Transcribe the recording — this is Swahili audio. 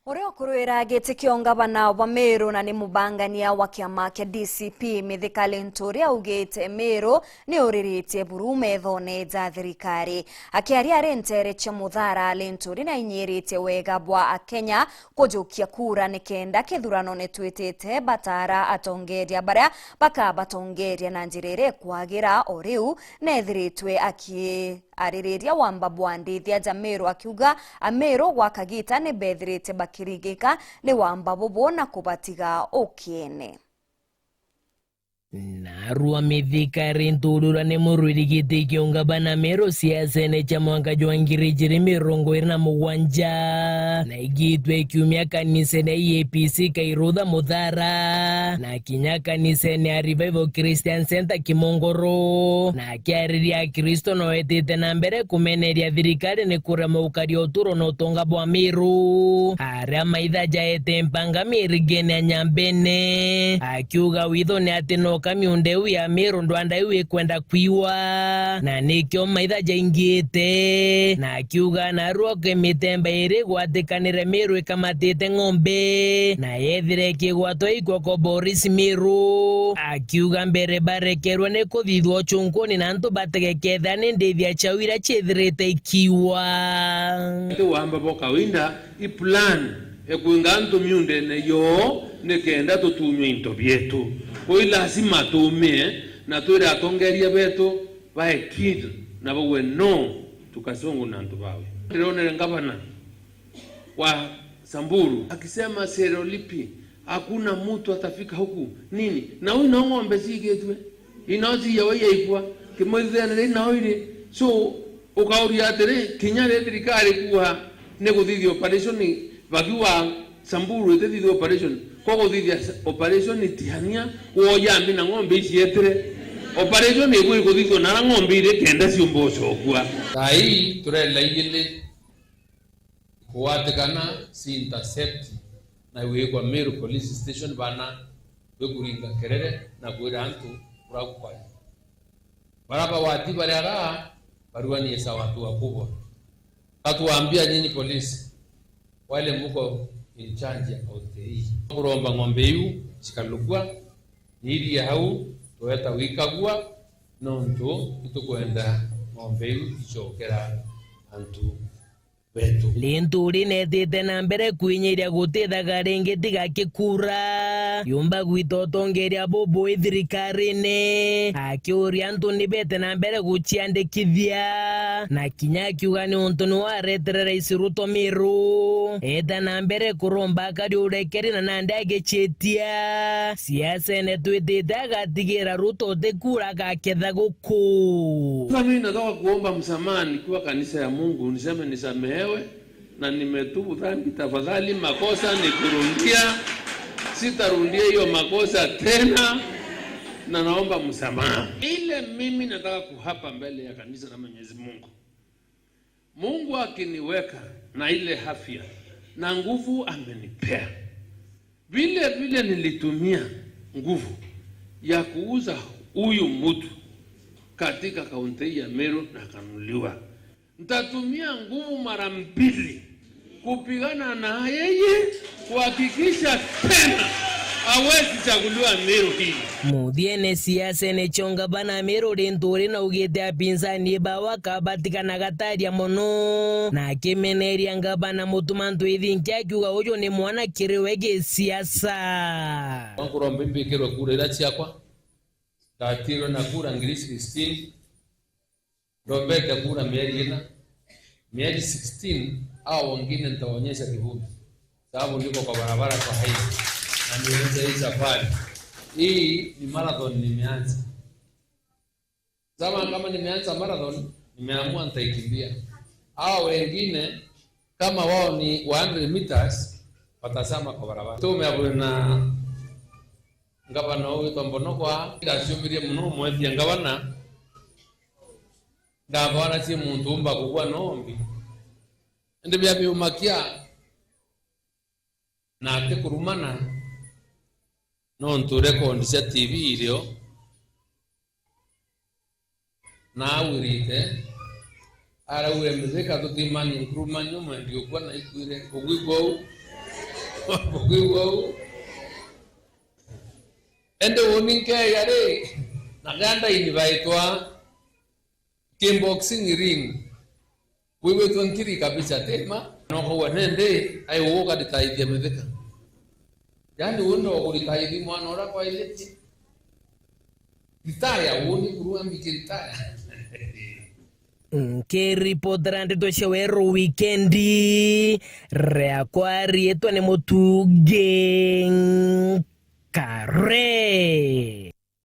Ureo kuruira giti kio ngavana wa Meru na ni mubangania wa kiama kia DCP Mithika Linturi augite Meru ni uriritie buru methone za thirikari. Akiaria rentere cha muthara Linturi na inyiritie wega bwa akenya kujukia kura nikenda kithurano nitwitite batara atongeria baria baka batongeria na njirire kwagira oriu nethiritwe arireria wamba bwandithia Jameru akiuga Ameru gwa Kagita ni bethirite bakirigika ni wamba bobo na kubatiga okiene. Narua Mithika Linturi ni murwirigite kiungabana Meru siasene cha mwaka jwa ngiri jiri mirongo iri na mugwanja na igitwe kiumia kanisene APC kairutha muthara na kinya kanisene ya Revival Christian Center Kimongoro na kiariria Kristo no etete na mbere kumeneria thirikari ni kurema ukari oturo no tonga bwa Meru aria maitha jaete mpanga mirigene ya Nyambene akiuga witho ni ati no kamiundeu ya Meru ndwandaiwe kwenda kwiwa na nikyo maitha jaingite na akiuga narua kemitemba iri gwatikanire Meru ikamatite ng'ombe na yethire kigwato ikwa Boris Meru akiuga mbere barekerwa ni kuthithwa chunkuni na ntu bategeketha ni ndithia chawira chethirite ikiwa wamba boka winda i plan ekuinga ntu miunde ne yo nekenda tutunywe into byetu ko lazima tumie na tuira atongeria betu baekid na bawe no tukasongo na ntu bawe ndionere ngavana wa Samburu akisema serolipi hakuna mtu atafika huku nini na huyu na ng'ombe sigetwe inaozi yawe yaikwa kimoithene na oire so ukauria atere kinyare thirikari kuha ne guthithia operation bagiwa Samburu ethithia operation ko guthithia operation itihania woyambi na ng'ombe icietere operation igwe guthithio na ng'ombe ire kenda ciumboco kwa sai turela igile kuwatekana si intercept na wegwa Meru police station bana wekuringa kerere na kwira antu urakwa baraba wati bariara baruani esa watu wakubwa atuambia nyinyi polisi wale mko in charge ya OTI kuromba ng'ombe yu chikalugwa niri hau toeta wikagwa nonto itukwenda ng'ombe yu ichokera antu betu. Linturi netete na mbere kwinyiria gutithaga ringi tiga kikura yumba gwitotongeria bobo thirikarine akiuria antu nibete na mbere guchiandikithia na kinya kiuga ni untu ni wareterera Ruto Meru eta na mbere kuromba akari urekeri na nande agichetia siasa ene twitite agatigira Ruto tekura gaketha guku. Mimi nataka kuomba msamaha nikiwa kanisa ya Mungu niseme nisamehewe na nimetubu dhambi, tafadhali makosa nikurudia, sitarudia hiyo makosa tena na naomba msamaha. Ile mimi nataka kuhapa mbele ya kanisa la Mwenyezi Mungu, Mungu akiniweka na ile afya na nguvu amenipea, vile nilitumia nguvu ya kuuza huyu mtu katika kaunti ya Meru na kanuliwa, nitatumia nguvu mara mbili kupigana na yeye kuhakikisha tena hawezi chaguliwa Meru hii. Muthiene siasa ne chonga bana Meru Linturi na ugite apinzani bawa kabatikana gataria mono na kimeneria ngabana mutumantu ithinkia kiuga uyo ni mwana kiriwege siasa wankurombe mbikirwa kura ira chiakwa tatiro na kura ngiri 16 Robert kura miezi 16 au wengine nitaonyesha kivumbi sababu niko kwa barabara kwa hai na nianze hii safari. Hii ni marathon nimeanza. Kama nimeanza marathon nimeamua nitaikimbia. Hao wengine kama wao ni 100 meters watasama kwa barabara. Tumeabwe na ngabana huyu tombonokwa ndashumirie muno mwezi ngabana ndabona si muntu umba kugwa nombi ndibya biumakia na ate kurumana nonture kondisha TV ilio na wirite ara ure mzeka tutimani kurumanya mwe ndio kwa na ikuire kugwigo Bukiwa ende woninke yare naganda inivaitwa kickboxing ring wewe tunkiri kabisa tema no ho nende ai woga ditaidya medeka yani uno ulitaidi mwana ora kwa ile ditaya woni kuruwa mikitaya Nkeripotrande toshewero weekendi reakwari etwa ne motugeng kare